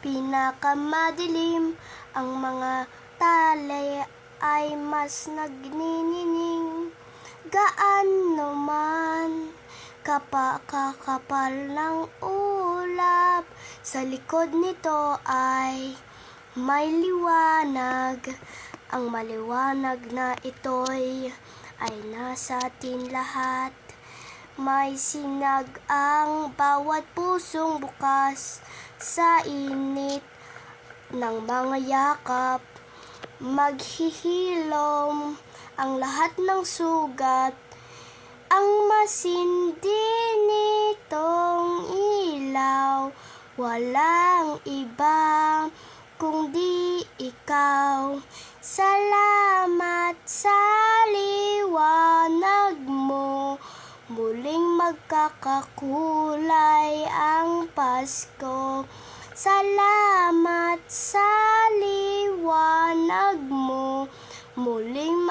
Pinakamadilim ang mga talay ay mas nagninining. Gaano man kakapal ng ulap, sa likod nito ay may liwanag. Ang maliwanag na ito'y ay nasa atin lahat. May sinag ang bawat pusong bukas sa init ng mga yakap. Maghihilom ang lahat ng sugat. Ang masindi nitong ilaw, walang iba kundi ikaw. Salamat sa liwanag mo, muling magkakakulay ang Pasko. Salamat sa liwanag mo, muling